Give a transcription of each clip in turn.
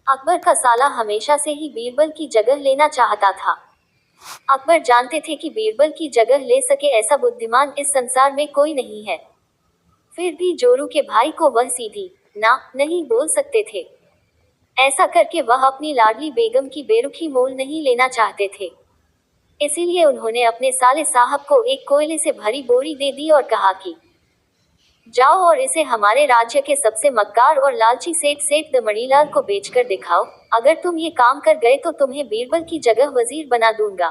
अकबर का साला हमेशा से ही बीरबल की जगह लेना चाहता था। अकबर जानते थे कि बीरबल की जगह ले सके ऐसा बुद्धिमान इस संसार में कोई नहीं है। फिर भी जोरू के भाई को वह सीधी ना नहीं बोल सकते थे। ऐसा करके वह अपनी लाडली बेगम की बेरुखी मोल नहीं लेना चाहते थे। इसीलिए उन्होंने अपने साले साहब को एक कोयले से भरी बोरी दे दी और कहा कि जाओ और इसे हमारे राज्य के सबसे मक्कार और लालची सेठ सेठ दमड़ीलाल को बेचकर दिखाओ। अगर तुम ये काम कर गए तो तुम्हें बीरबल की जगह वजीर बना दूंगा।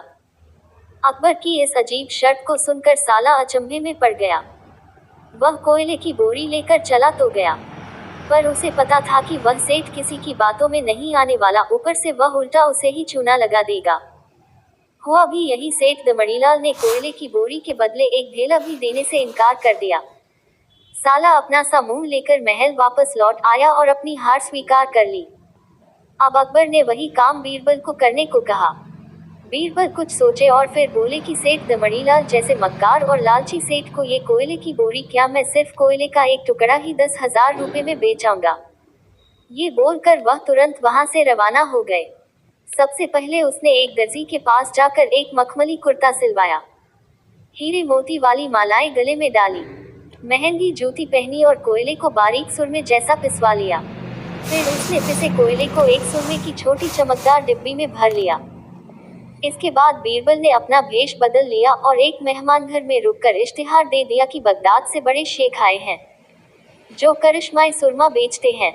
अकबर की इस अजीब शर्त को सुनकर साला अचंभे में पड़ गया। वह कोयले की बोरी लेकर चला तो गया, पर उसे पता था कि वह सेठ किसी की बातों में नहीं आने वाला, ऊपर से वह उल्टा उसे ही चूना लगा देगा। हुआ भी यही, सेठ दमड़ीलाल ने कोयले की बोरी के बदले एक ढेला भी देने से इनकार कर दिया। साला अपना सा मुंह लेकर महल वापस लौट आया और अपनी हार स्वीकार कर ली। अब अकबर ने वही काम बीरबल को करने को कहा। बीरबल कुछ सोचे और फिर बोले कि सेठ दमड़ीलाल जैसे मक्कार और लालची सेठ को ये कोयले की बोरी क्या, मैं सिर्फ कोयले का एक टुकड़ा ही 10,000 रुपए में बेचाऊंगा। ये बोलकर वह तुरंत वहां से रवाना हो गए। सबसे पहले उसने एक दर्जी के पास जाकर एक मखमली कुर्ता सिलवाया, हीरे मोती वाली मालाएं गले में डाली, महंगी जूती पहनी और कोयले को बारीक सुरमे जैसा पिसवा लिया। फिर उसने पिसे कोयले को एक सुरमे की छोटी चमकदार डिब्बी में भर लिया। इसके बाद बीरबल ने अपना भेष बदल लिया और एक मेहमान घर में रुककर इश्तिहार दे दिया कि बगदाद से बड़े शेख आए हैं, जो करिश्माई सुरमा बेचते हैं,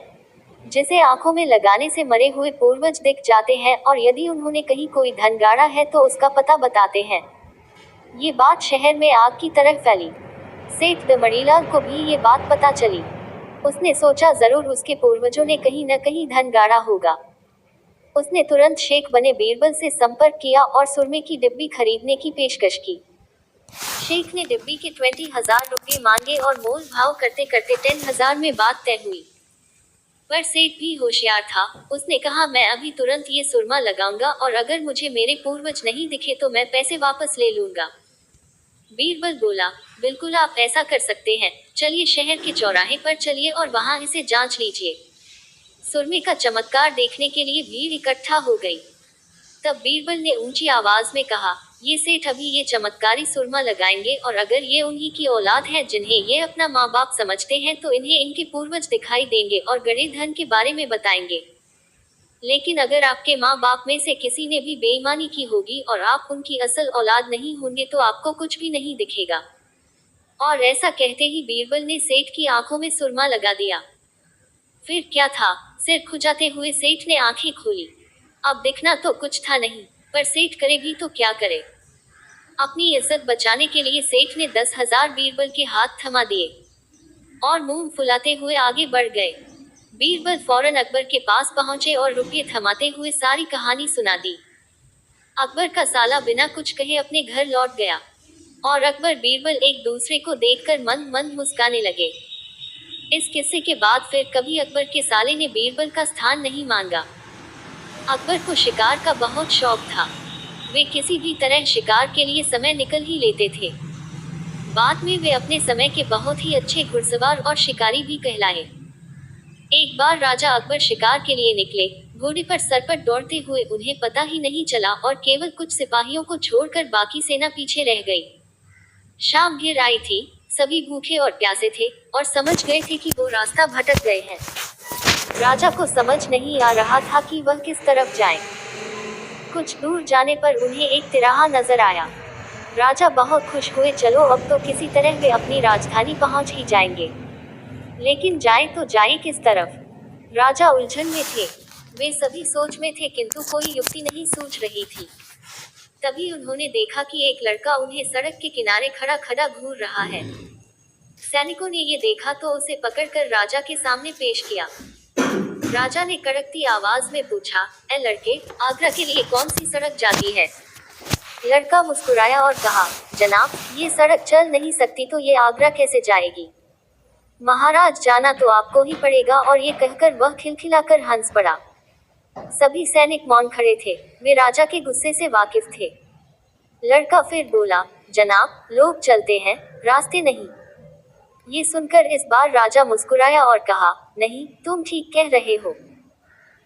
जिसे आंखों में लगाने से मरे हुए पूर्वज दिख जाते हैं, और यदि उन्होंने कहीं कोई धन गाड़ा है तो उसका पता बताते हैं। ये बात शहर में आग की तरह फैली। सेठ दमड़ीलाल को भी ये बात पता चली। उसने सोचा जरूर उसके पूर्वजों ने कहीं न कहीं धन गाड़ा होगा। उसने तुरंत शेख बने बीरबल से संपर्क किया और सुरमे की डिब्बी खरीदने की पेशकश की। शेख ने डिब्बी के 20,000 रुपये मांगे और मोल भाव करते करते 10,000 में बात तय हुई। पर सेठ भी होशियार था। उसने कहा, मैं अभी तुरंत ये सुरमा लगाऊंगा और अगर मुझे मेरे पूर्वज नहीं दिखे तो मैं पैसे वापस ले लूंगा। बीरबल बोला, बिल्कुल आप ऐसा कर सकते हैं। चलिए शहर के चौराहे पर चलिए और वहां इसे जांच लीजिए। सुरमे का चमत्कार देखने के लिए भीड़ इकट्ठा हो गई। तब बीरबल ने ऊंची आवाज में कहा, ये सेठ अभी ये चमत्कारी सुरमा लगाएंगे और अगर ये उन्हीं की औलाद है जिन्हें ये अपना माँ बाप समझते हैं तो इन्हें इनके पूर्वज दिखाई देंगे और गड़े धन के बारे में बताएंगे। लेकिन अगर आपके माँ बाप में से किसी ने भी बेईमानी की होगी और आप उनकी असल औलाद नहीं होंगे तो आपको कुछ भी नहीं दिखेगा। और ऐसा कहते ही बीरबल ने सेठ की आंखों में सुरमा लगा दिया। फिर क्या था, सिर खुजाते हुए सेठ ने आंखें खोली। अब दिखना तो कुछ था नहीं, पर सेठ करे भी तो क्या करे। अपनी इज्जत बचाने के लिए सेठ ने 10,000 बीरबल के हाथ थमा दिए और मुंह फुलाते हुए आगे बढ़ गए। बीरबल फौरन अकबर के पास पहुंचे और रुपये थमाते हुए सारी कहानी सुना दी। अकबर का साला बिना कुछ कहे अपने घर लौट गया और अकबर बीरबल एक दूसरे को देखकर मंद मंद मुस्काने लगे। इस किस्से के बाद फिर कभी अकबर के साले ने बीरबल का स्थान नहीं मांगा। अकबर को शिकार का बहुत शौक था। वे किसी भी तरह शिकार के लिए समय निकल ही लेते थे। बाद में वे अपने समय के बहुत ही अच्छे घुड़सवार और शिकारी भी कहलाए। एक बार राजा अकबर शिकार के लिए निकले। घोड़े पर सरपट दौड़ते हुए उन्हें पता ही नहीं चला और केवल कुछ सिपाहियों को छोड़कर बाकी सेना पीछे रह गई। शाम घिर आई थी। सभी भूखे और प्यासे थे और समझ गए थे कि वो रास्ता भटक गए हैं। राजा को समझ नहीं आ रहा था कि वह किस तरफ जाए। कुछ दूर जाने पर उन्हें एक तिराहा नजर आया। राजा बहुत खुश हुए, चलो अब तो किसी तरह वे अपनी राजधानी पहुंच ही जाएंगे। लेकिन जाए तो जाए किस तरफ? राजा उलझन में थे। वे सभी सोच में थे किंतु कोई युक्ति नहीं सूझ रही थी। तभी उन्होंने देखा कि एक लड़का उन्हें सड़क के किनारे खड़ा खड़ा घूर रहा है। सैनिकों ने ये देखा तो उसे पकड़कर राजा के सामने पेश किया। राजा ने कड़कती आवाज में पूछा, ए लड़के, आगरा के लिए कौन सी सड़क जाती है? लड़का मुस्कुराया और कहा, जनाब, ये सड़क चल नहीं सकती तो ये आगरा कैसे जाएगी? महाराज, जाना तो आपको ही पड़ेगा। और ये कहकर वह खिलखिलाकर हंस पड़ा। सभी सैनिक मौन खड़े थे। वे राजा के गुस्से से वाकिफ थे। लड़का फिर बोला, जनाब, लोग चलते हैं, रास्ते नहीं। ये सुनकर इस बार राजा मुस्कुराया और कहा, नहीं, तुम ठीक कह रहे हो।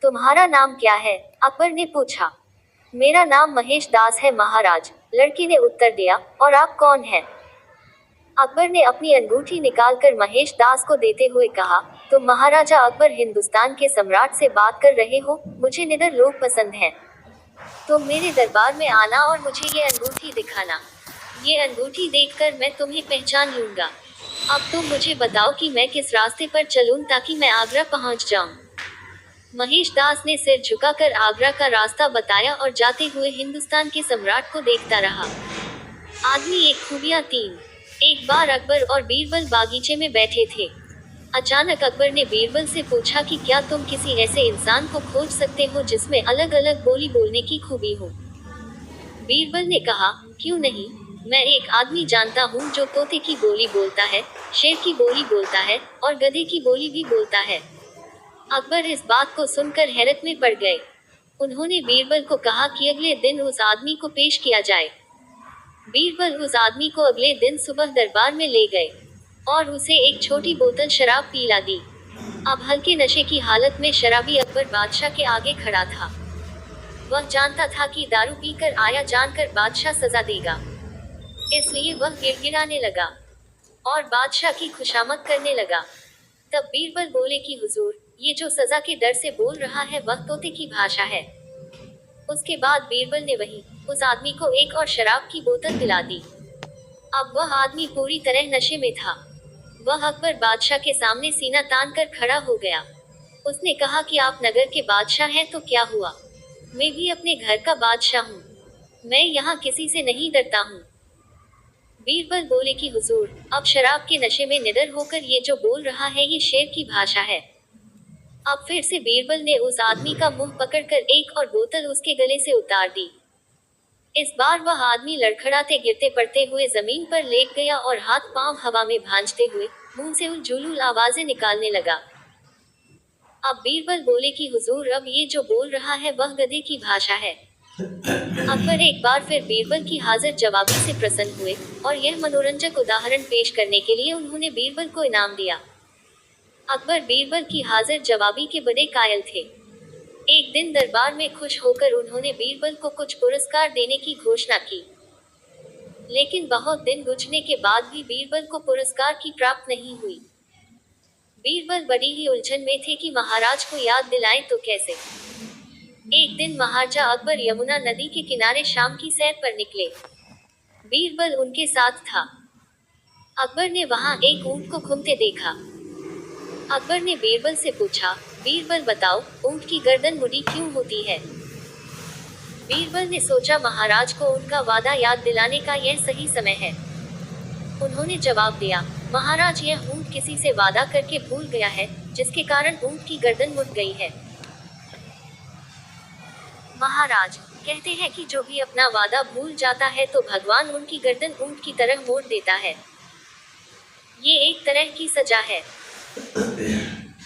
तुम्हारा नाम क्या है? अकबर ने पूछा। मेरा नाम महेश दास है महाराज, लड़की ने उत्तर दिया। और आप कौन हैं? अकबर ने अपनी अंगूठी निकालकर महेश दास को देते हुए कहा, तुम महाराजा अकबर हिंदुस्तान के सम्राट से बात कर रहे हो? मुझे निडर लोग पसंद हैं। तुम मेरे दरबार में आना और मुझे ये अंगूठी दिखाना। ये अंगूठी देखकर मैं तुम्हें पहचान लूंगा। अब तुम मुझे बताओ कि मैं किस रास्ते पर चलूं ताकि मैं आगरा पहुंच जाऊं। महेश दास ने सिर झुकाकर आगरा का रास्ता बताया और जाते हुए हिंदुस्तान के सम्राट को देखता रहा। आदमी एक खूबियां तीन। एक बार अकबर और बीरबल बागीचे में बैठे थे। अचानक अकबर ने बीरबल से पूछा कि क्या तुम किसी ऐसे इंसान को खोज सकते हो जिसमें अलग अलग बोली बोलने की खूबी हो। बीरबल ने कहा, क्यों नहीं, मैं एक आदमी जानता हूँ जो तोते की बोली बोलता है, शेर की बोली बोलता है और गधे की बोली भी बोलता है। अकबर इस बात को सुनकर हैरत में पड़ गए। उन्होंने बीरबल को कहा कि अगले दिन उस आदमी को पेश किया जाए। बीरबल उस आदमी को अगले दिन सुबह दरबार में ले गए और उसे एक छोटी बोतल शराब पिला दी। अब हल्के नशे की हालत में शराबी अकबर बादशाह के आगे खड़ा था। वह जानता था कि दारू पीकर आया जानकर बादशाह सजा देगा, इसलिए वह गिड़गिड़ाने लगा और बादशाह की खुशामद करने लगा। तब बीरबल बोले कि हुजूर, ये जो सजा के डर से बोल रहा है वह तोते की भाषा है। उसके बाद बीरबल ने उस आदमी को एक और शराब की बोतल पिला दी। अब वह आदमी पूरी तरह नशे में था। वह अकबर बादशाह के सामने सीना तान कर खड़ा हो गया। उसने कहा कि आप नगर के बादशाह हैं तो क्या हुआ, मैं भी अपने घर का बादशाह हूँ। मैं यहाँ किसी से नहीं डरता हूँ। बीरबल बोले कि हुजूर, अब शराब के नशे में निडर होकर ये जो बोल रहा है ये शेर की भाषा है। अब फिर से बीरबल ने उस आदमी का मुंह पकड़कर एक और बोतल उसके गले से उतार दी। इस बार वह आदमी लड़खड़ाते गिरते पड़ते हुए जमीन पर लेट गया और हाथ पांव हवा में भांजते हुए मुंह से उलझुल आवाजें निकालने लगा। अब बीरबल बोले कि हुजूर, अब ये जो बोल रहा है वह गधे की भाषा है। अकबर एक बार फिर बीरबल की हाजिर जवाबी से प्रसन्न हुए और यह मनोरंजक उदाहरण पेश करने के लिए उन्होंने बीरबल को इनाम दिया। अकबर बीरबल की हाजिर जवाबी के बड़े कायल थे। एक दिन दरबार में खुश होकर उन्होंने बीरबल को कुछ पुरस्कार देने की घोषणा की, लेकिन बहुत दिन गुजरने के बाद भी बीरबल को पुरस्कार की प्राप्त नहीं हुई। बीरबल बड़ी ही उलझन में थे कि महाराज को याद दिलाएं तो कैसे। एक दिन महाराजा अकबर यमुना नदी के किनारे शाम की सैर पर निकले। बीरबल उनके साथ था। अकबर ने वहां एक ऊंट को घूमते देखा। अकबर ने बीरबल से पूछा, बीरबल बताओ, ऊंट की गर्दन मुड़ी क्यों होती है? बीरबल ने सोचा महाराज को उनका वादा याद दिलाने का यह सही समय है। उन्होंने जवाब दिया, महाराज, यह ऊंट किसी से वादा करके भूल गया है, जिसके कारण ऊंट की गर्दन मुड़ गई है। महाराज, कहते हैं कि जो भी अपना वादा भूल जाता है तो भगवान उनकी गर्दन ऊंट की तरह मोड़ देता है। ये एक तरह की सजा है।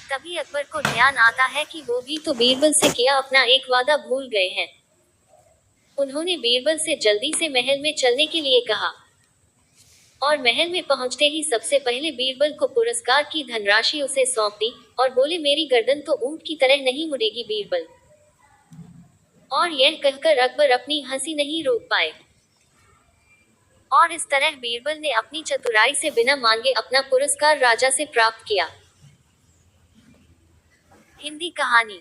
तभी अकबर को ध्यान आता है कि वो भी तो बीरबल से किया अपना एक वादा भूल गए हैं। उन्होंने बीरबल से जल्दी से महल में चलने के लिए कहा और महल में पहुंचते ही सबसे पहले बीरबल को पुरस्कार की धनराशि उसे सौंप दी और बोले, मेरी गर्दन तो ऊंट की तरह नहीं मुड़ेगी बीरबल। और यह कहकर अकबर अपनी हंसी नहीं रोक पाए। और इस तरह बीरबल ने अपनी चतुराई से बिना मांगे अपना पुरस्कार राजा से प्राप्त किया। हिंदी कहानी।